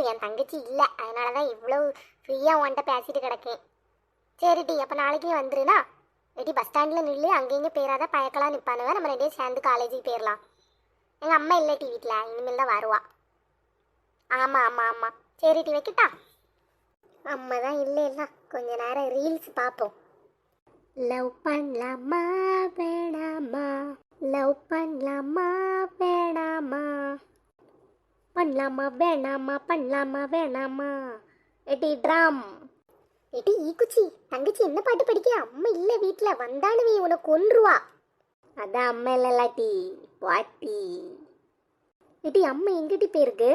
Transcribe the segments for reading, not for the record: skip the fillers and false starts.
என் தங்கச்சி இல்லை, அதனால தான் இவ்வளோ ஃப்ரீயாக உன்கிட்ட பேசிட்டு கிடக்கேன். சரிடி, அப்போ நாளைக்கு வந்துருனா எடி பஸ் ஸ்டாண்டில் நில்லு, அங்கேயும் பேராத பயக்கலாம் நிற்பானுவ, நம்ம ரெண்டே சேர்ந்து காலேஜுக்கு போயிடலாம். எங்கள் அம்மா இல்லைட்டி வீட்டில், இனிமேல் தான் வருவா. ஆமாம் ஆமாம் ஆமாம், சரிடி வைக்கிட்டா. அம்மா தான் இல்லை, கொஞ்ச நேரம் ரீல்ஸ் பார்ப்போம். லவ் பண்ணலாமா வேணாமா, லவ் பண்ணலாமா வேணாமா, பண்ணலாமா வேணாமா, பண்ணலாமா வேணாமா. எடி ட்ரம், எடி ஈக்குச்சி, தங்கச்சி என்ன பாட்டு படிக்க? அம்மா இல்லை வீட்டில், வந்தானுவே உனக்கு கொன்றுவா. அதான் அம்மா இல்லைலாட்டி பாட்டி. எடி அம்மா எங்கிட்டி போயிருக்கு?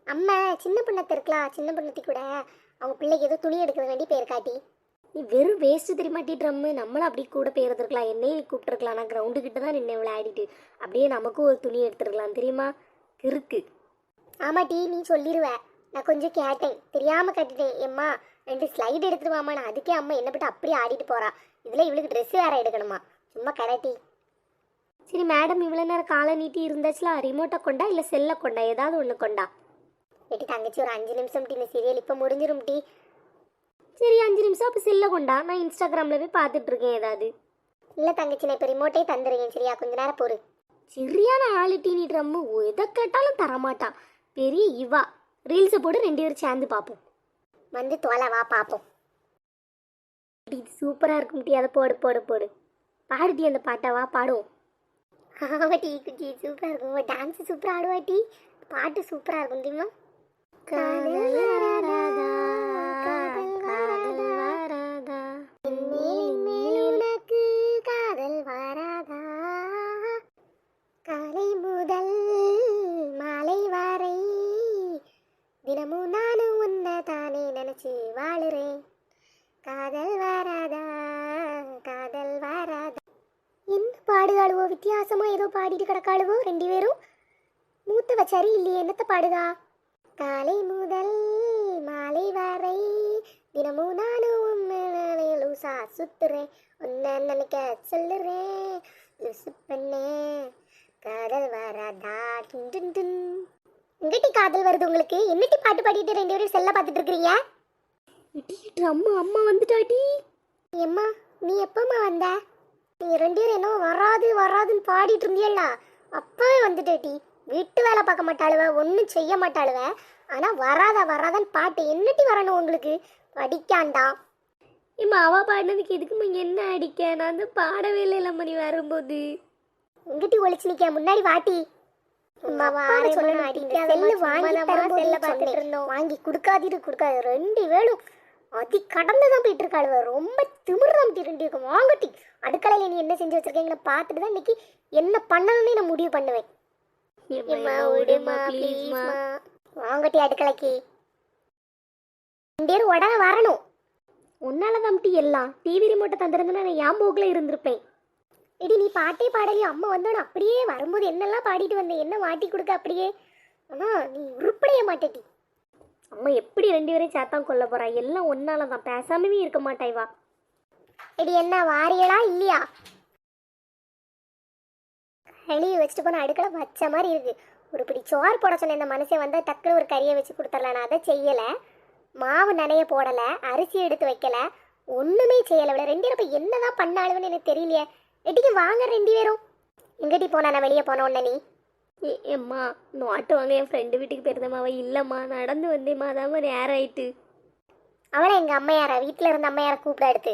அம்மா சின்ன பொண்ணத்தை இருக்கலாம், சின்ன பொண்ணத்தி கூட அவங்க பிள்ளைக்கு ஏதோ துணி எடுக்க வேண்டி போயிருக்காட்டி. நீ வெறும் வேஸ்ட்டு தெரியுமாட்டி ட்ரம்மு, நம்மளும் அப்படி கூட போயிருந்துருக்கலாம், என்னையும் கூப்பிட்டுருக்கலாம். நான் கிரவுண்டு கிட்ட தான் நின்று இவ்வளோ ஆடிட்டு அப்படியே நமக்கும் ஒரு துணி எடுத்துருக்கலாம் தெரியுமா, இருக்கு. ஆமாட்டி, நீ சொல்லிடுவ, நான் கொஞ்சம் கேட்டேன், தெரியாமல் கட்டிட்டேன். எம்மா 2 ஸ்லைடு எடுத்துருவாமா, நான் அதுக்கே அம்மா என்ன பட்டு அப்படியே ஆடிட்டு போறா. இதில் இவளுக்கு ட்ரெஸ்ஸு வேற எடுக்கணுமா, சும்மா கராட்டி. சரி மேடம், இவ்வளோ நேரம் காலை நீட்டி இருந்தாச்சுல, ரிமோட்டை கொண்டா இல்லை செல்லை கொண்டா, ஏதாவது ஒன்று கொண்டா. எட்டி தங்கச்சி ஒரு 5 நிமிஷம் டீ, இந்த சீரியல் இப்போ முடிஞ்சிரும் டீ. சரி 5 நிமிஷம் அப்போ செல்லை கொண்டா, நான் இன்ஸ்டாகிராமில் போய் பார்த்துட்டு இருக்கேன் ஏதாவது. இல்லை தங்கச்சி, நான் இப்போ ரிமோட்டே தந்துருக்கேன், சரியா? கொஞ்ச நேரம் பொறு. சரியான ஆளு டீ நீ ட்ரம்மு, எதை கேட்டாலும் தரமாட்டான். பெரிய இவா. ரீல்ஸை போட்டு 2 பேரும் சேர்ந்து பார்ப்போம். வந்து தோலை வா பார்ப்போம். இது சூப்பராக இருக்கும் டீ, அதை போடு போடு போடு. பாடு டீ அந்த பாட்டை, வா பாடுவோம். ஆமா டீ குட்டி, சூப்பராக இருக்கும். டான்ஸு சூப்பராக ஆடுவா டீ, பாட்டு சூப்பராக இருக்கும் தெரியுமா? காதல் வராதா, காதல் வராதா, மேல் உனக்கு காதல் வராதா, காலை முதல் மாலை வரை தினமும் நானும் உன்னை தானே நினைச்சு வாழுறேன், காதல் வராதா, காதல் வராதா. என்ன பாடுகாளுவோ, வித்தியாசமா ஏதோ பாடிட்டு கிடக்காளுவோ 2 பேரும். மூத்த வச்சாரி இல்லையே, என்னத்தை பாடுதா? காலை முதல் மாலை வரை தினமும் நானும் உன்னை லூசா சுத்துறேன், உன்னை நினைக்க சொல்லுறேன், லூசு பண்ணே காதல் வராதா. எங்கிட்டி காதல் வருது உங்களுக்கு? என்னட்டி பாட்டு பாடிட்டு 2 பேரும் செல்ல பார்த்துட்டு இருக்கிறீங்க? அம்மா அம்மா வந்துட்டாட்டி. அம்மா நீ எப்பம்மா வந்த? நீ 2 பேரும் என்ன வராது வராதுன்னு பாடிட்டு இருந்தியல்ல, அப்பவே வந்துட்டேட்டி. வீட்டு வேலை பார்க்க மாட்டாளுவ, ஒன்றும் செய்ய மாட்டாளுவ, ஆனால் வராதா வராதான்னு பாட்டு. என்னட்டி வரணும் உங்களுக்கு? படிக்காண்டா. இம்மா அவ பாடினதுக்கு எதுக்குமா என்ன அடிக்க? நான் வந்து பாடவே இல்லை மணி வரும்போது. எங்கிட்டி ஒழிச்சு நிற்க, முன்னாடி வாட்டி. வாங்கி கொடுக்காதீரு கொடுக்காது 2 பேரும் அதி கடந்துதான் போயிட்டு இருக்காளுவ. ரொம்ப திமிர்தான் ரெண்டு இருக்கும். வாங்கட்டி, அடுக்கலையில நீ என்ன செஞ்சு வச்சிருக்கீங்க பார்த்துட்டு தான் இன்னைக்கு என்ன பண்ணணும்னு நான் முடிவு பண்ணுவேன். வாங்கட்டி அடுக்கலைக்கு 2 பேரும் உடனே வரணும். உன்னாலதான் எல்லாம் டிவி ரிமோட்டை தந்துருந்தா நான் என் போக்கில் இருந்திருப்பேன். இடி நீ பாட்டே பாடலையும், அம்மா வந்தோட அப்படியே வரும்போது என்னெல்லாம் பாடிட்டு வந்தேன், என்ன வாட்டி கொடுக்க அப்படியே. ஆனால் நீ உருப்படைய மாட்டேட்டி. அம்மா எப்படி 2 பேரையும் சேர்த்தான் கொல்ல போறா? எல்லாம் ஒன்னால தான், பேசாமவே இருக்க மாட்டாய். வா இடி, என்ன வாரியலா இல்லையா? வெளியே வச்சுட்டு போன அடுக்கலை வச்ச மாதிரி இருக்கு. ஒரு பிடி சோறு போட சொன்ன இந்த மனுஷன் வந்தால் டக்குனு ஒரு கறியை வச்சு கொடுத்துடலாம். நான் அதை செய்யலை. மாவு நனைய போடலை, அரிசி எடுத்து வைக்கல, ஒன்றுமே செய்யலை. இவ்வளோ 2 பேரும் இப்போ என்னதான் பண்ணாளுன்னு எனக்கு தெரியலையே. எட்டிக்கு வாங்க 2 பேரும். எங்கடி போனா? நான் வெளியே போன உடனே நீ ஏம்மா நோட்டு வாங்க என் ஃப்ரெண்டு வீட்டுக்கு போயிருந்தம்மா. அவள் இல்லைம்மா, நடந்து வந்தேம்மா, அதாம்மா நேரம் ஆயிட்டு. அவளை எங்கள் அம்மையாரா வீட்டில் இருந்த அம்மையாரை கூப்பிட எடுத்து.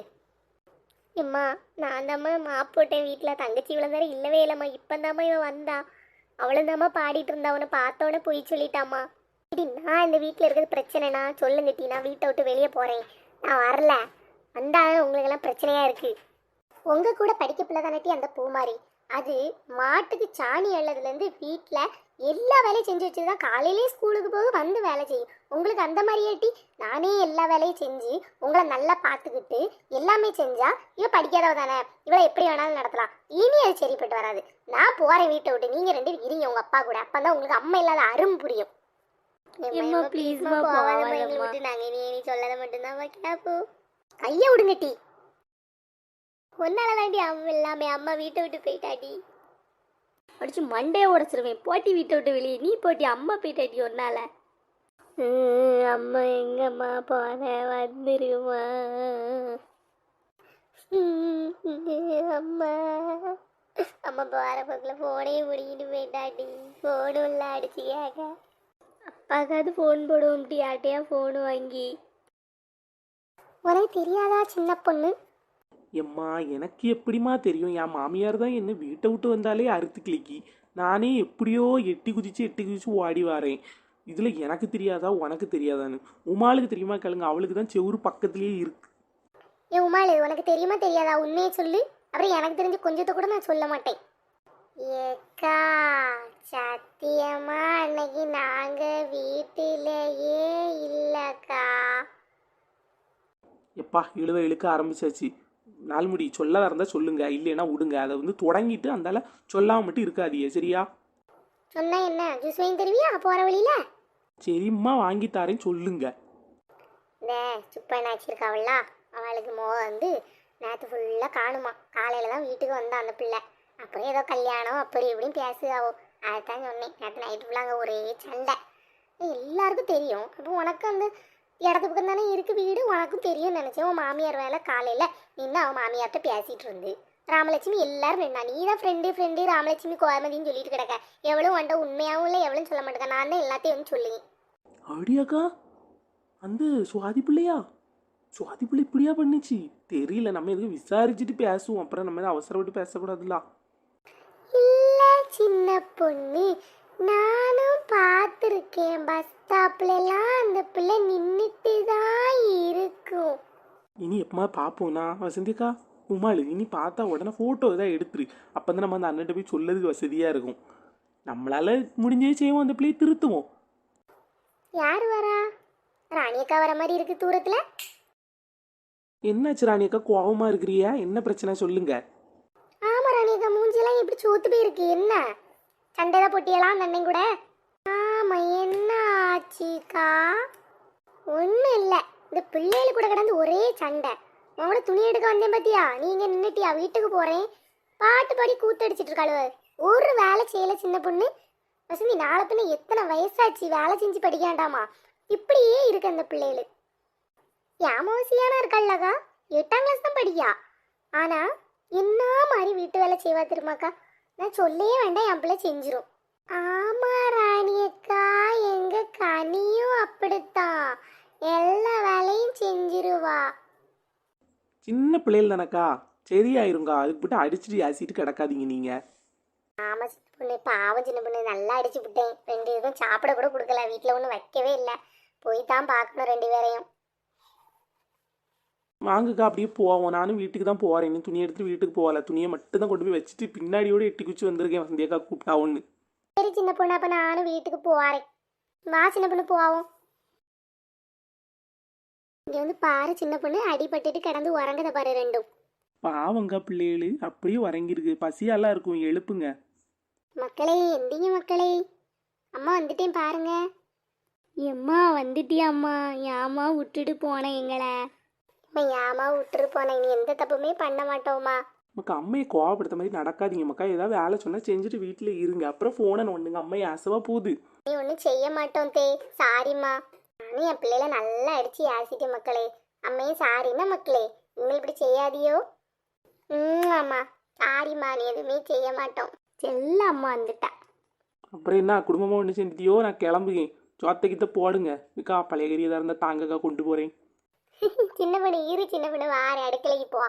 எம்மா நான் தாம்மா மாப்பு போட்டேன் வீட்டில். தங்கச்சி இவ்வளோ நேரம் இல்லவே இல்லைம்மா, இப்போ தாம்மா இவன் வந்தா. அவளும் தாம்மா பாடிட்டு இருந்தா, அவனை பார்த்தோன்னே போய் சொல்லிட்டாம்மா. இடி நான் இந்த வீட்டில் இருக்கிறது பிரச்சனைனா சொல்லுங்க டி, நான் வீட்டை விட்டு வெளியே போகிறேன், நான் வரல. வந்தாலும் உங்களுக்கெல்லாம் பிரச்சனையாக இருக்குது. உங்கள் கூட படிக்க பிள்ளை தானட்டி அந்த பூமாரி. அது மாட்டுக்கு சாணி அள்ளதுலேருந்து வீட்டில் எல்லா வேலையும் செஞ்சு வச்சு தான் காலையிலே ஸ்கூலுக்கு போக வந்து வேலை செய்யும். உங்களுக்கு அந்த மாதிரியாட்டி நானே எல்லா வேலையும் செஞ்சு உங்களை நல்லா பார்த்துக்கிட்டு எல்லாமே செஞ்சா இவ படிக்காதவ தானே, இவளை எப்படி வேணாலும் நடத்தலாம். இனி அது சரிப்பட்டு வராது. நான் போகிறேன் வீட்டை விட்டு, நீங்கள் 2 பேரும் இருங்க உங்கள் அப்பா கூட. அப்போ தான் உங்களுக்கு அம்மா இல்லாத அரும் புரியும். நாங்கள் நீ சொல்லாத மட்டும்தான் கேப்போ. கையை விடுங்க டி. ஒன்னால தாண்டி அவன் எல்லாமே அம்மா வீட்டை விட்டு போயிட்டாடி. அடிச்சு மண்டையை உடச்சிருவேன். போட்டி வீட்டை விட்டு வெளியே நீ போட்டி, அம்மா போயிட்டாட்டி ஒன்னால. அம்மா எங்கம்மா போன வந்துருமா? அம்மா அம்மா போகிற பக்கத்தில் ஃபோனே முடிக்கிட்டு போயிட்டாட்டி. ஃபோனும் இல்லை அடிச்சு கேட்க. அப்பாக்காவது ஃபோன் போடுவோம்ட்டி, யார்ட்டையா ஃபோனு வாங்கி. உனக்கு தெரியாதா சின்ன பொண்ணு? எம்மா எனக்கு எப்படிம்மா தெரியும்? என் மாமியார் தான் என்ன வீட்டை விட்டு வந்தாலே அறுத்து கிளிக்கி. நானே எப்படியோ எட்டி குதிச்சு ஓடி வரேன். இதில் எனக்கு தெரியாதா உனக்கு தெரியாதான்னு? உமாளுக்கு தெரியுமா கேளுங்க, அவளுக்கு தான் செவுரு பக்கத்துலேயே இருக்கு. ஏ உமாளு, உனக்கு தெரியுமா தெரியாதா? உண்மையை சொல்லு, அப்புறம் எனக்கு தெரிஞ்ச கொஞ்சத்தை கூட நான் சொல்ல மாட்டேன். ஏக்கா சத்தியமா அன்னைக்கு நாங்கள் வீட்டிலேயே இல்லைக்கா. எப்பா இழுக்க ஆரம்பிச்சாச்சு. நாள்முடி சொல்ல இருந்தால் சொல்லுங்க, இல்லைன்னா விடுங்க. அதை வந்து தொடங்கிட்டு அந்தால சொல்லாம மட்டும் இருக்காதியே, சரியா? சொன்னா என்ன ஜூஸ் வாங்கி தருவியா போகிற வழியில? சரிம்மா வாங்கி தாரேன்னு சொல்லுங்க. இந்த சுப்பனாச்சி இருக்காவல்ல, அவளுக்கு வந்து நேற்று ஃபுல்லாக காணுமா. காலையில் தான் வீட்டுக்கு வந்தான் அந்த பிள்ளை. அப்புறம் ஏதோ கல்யாணம் அப்படி இப்படின்னு பேசுகாவோ. அதுதான் சொன்னேன். நேற்று நைட்டு ஃபுல்லாக அங்கே ஒரே சண்டை. எல்லாருக்கும் தெரியும். அப்போ உனக்கு அந்த இடத்து பக்கம் தானே இருக்குது வீடு, உனக்கும் தெரியும்னு நினச்சேன். உன் மாமியார் வேலை காலையில் நின்று அவன் மாமியார்கிட்ட பேசிகிட்டு இருந்து ராமலட்சுமி எல்லாரும் நின்னா. நீ தான் ஃப்ரெண்டு ராமலட்சுமி கோமதின்னு சொல்லிட்டு கிடக்க. எவ்வளோ வண்ட உண்மையாகவும் இல்லை, எவ்வளோன்னு சொல்ல மாட்டேங்க. நான் தான் எல்லாத்தையும் வந்து சொல்லுங்க. அப்படியாக்கா? அந்த சுவாதி பிள்ளையா? சுவாதி பிள்ளை இப்படியா பண்ணுச்சு? தெரியல, நம்ம எதுவும் விசாரிச்சுட்டு பேசுவோம். அப்புறம் நம்ம அவசரப்பட்டு பேசக்கூடாதுல்ல. இல்லை சின்ன பொண்ணு, நானும் பார்த்துருக்கேன். பஸ் ஸ்டாப்லலாம் அந்த பிள்ளை நின்றுட்டு தான் இருக்கும். இனி எப்பமா பார்ப்போம்னா வசந்திக்கா உமாளு, இனி பார்த்தா உடனே ஃபோட்டோ தான் எடுத்துரு. அப்போ தான் நம்ம அந்த அண்ணன்ட்ட போய் சொல்லதுக்கு வசதியாக இருக்கும். நம்மளால முடிஞ்சே செய்வோம், அந்த பிள்ளையை திருத்துவோம். யார் வரா? ராணியக்கா வர மாதிரி இருக்கு தூரத்தில். என்னாச்சு ராணியக்கா, கோவமாக இருக்கிறியா? என்ன பிரச்சனை சொல்லுங்க. ஆமாம் ராணியக்கா, மூஞ்சியெல்லாம் இப்படி சோத்து போயிருக்கு. என்ன சண்டைதான் போட்டியெல்லாம் அந்த அண்ணன் கூட? ஆமாம், என்ன ஆச்சுக்கா? ஒன்றும் இல்லை, இந்த பிள்ளைகள் கூட கிடந்து ஒரே சண்டை. உங்களோட துணி எடுக்க வந்தேன் பார்த்தியா? நீங்கள் நின்றுட்டியா? வீட்டுக்கு போகிறேன் பாட்டு பாடி கூத்தடிச்சிட்டு இருக்காளுவ. ஒரு வேலை செய்யலை சின்ன பொண்ணு. வசந்தி, நாளை பின்ன எத்தனை வயசாச்சு, வேலை செஞ்சு படிக்காண்டாமா? இப்படியே இருக்கு அந்த பிள்ளைகள். ஏமாவசியானா இருக்காள்லக்கா, 8ஆம் கிளாஸ் தான் படிக்கா. ஆனால் என்ன மாதிரி வீட்டு வேலை செய்வா தெரியுமாக்கா? நான் சொல்லவே வேண்டாம், என் பிள்ளை செஞ்சிரும். ஆமா ராணியக்கா, எங்க கனியும் அப்படித்தான், எல்லா வேலையும் செஞ்சிருவா. சின்ன பிள்ளைகள் தானக்கா, சரியாயிருங்க. அதுக்கு போட்டு அடிச்சுட்டு ஆசிட்டு கிடக்காதீங்க நீங்க. ஆமா சின்ன பொண்ணு, பாவம் சின்ன பொண்ணு, நல்லா அடிச்சு விட்டேன். 2 இதுவும் சாப்பிட கூட கொடுக்கல, வீட்டில் ஒன்றும் வைக்கவே இல்லை. போய் தான் பார்க்கணும் 2 பேரையும். வாங்குக்கா அப்படியே போவோம். நானும் வீட்டுக்கு தான் போகிறேன். இன்னும் துணி எடுத்துட்டு வீட்டுக்கு போகல. துணியை மட்டும் தான் கொண்டு போய் வச்சுட்டு பின்னாடியோட எட்டி குச்சி வந்திருக்கேன். வசந்தியக்கா கூப்பிட்டா ஒன்று. சரி சின்ன பொண்ணு, அப்போ நானும் வீட்டுக்கு போகிறேன். வா சின்ன பொண்ணு போவோம். இங்கே வந்து பாரு சின்ன பொண்ணு, அடிபட்டுட்டு கிடந்து உறங்குத பாரு ரெண்டும். பாவங்க பிள்ளைகளு, அப்படியே உறங்கிருக்கு. பசியெல்லாம் இருக்கும், எழுப்புங்க. மக்களே எந்திங்க மக்களே, அம்மா வந்துட்டேன் பாருங்க. எம்மா வந்துட்டியா அம்மா? ஏம்மா விட்டுட்டு போனேன் எங்களை? ஏம்மா விட்டுட்டு போனேன்? நீ எந்த தப்புமே பண்ண மாட்டோமா? மக்கா அம்மையை கோவப்படுத்த மாதிரி நடக்காதீங்க மக்கா. ஏதாவது வேலை சொன்னால் செஞ்சுட்டு வீட்டில் இருங்க. அப்புறம் ஃபோனை நோண்டுங்க. அம்மையை ஆசைவா போகுது. நீ ஒன்றும் செய்ய மாட்டோம் தே, சாரிம்மா. நானும் என் பிள்ளைல நல்லா அடிச்சு ஆசிட்டேன் மக்களே. அம்மையும் சாரின்னா மக்களே, இனிமேல் இப்படி செய்யாதியோ. ஆமா சாரிம்மா, நீ எதுவுமே செய்ய மாட்டோம். செல்ல அம்மா வந்துட்டா. அப்புறம் என்ன குடும்பமாக ஒன்று செஞ்சுட்டியோ? நான் கிளம்புகேன். சோத்தைக்கிட்ட போடுங்க அக்கா. பழைய கறி எதாக இருந்தால் தாங்கக்கா கொண்டு போகிறேன். சின்ன பொண்ணு இரு, சின்ன பொண்ணு வார அடுக்கலைக்கு போ.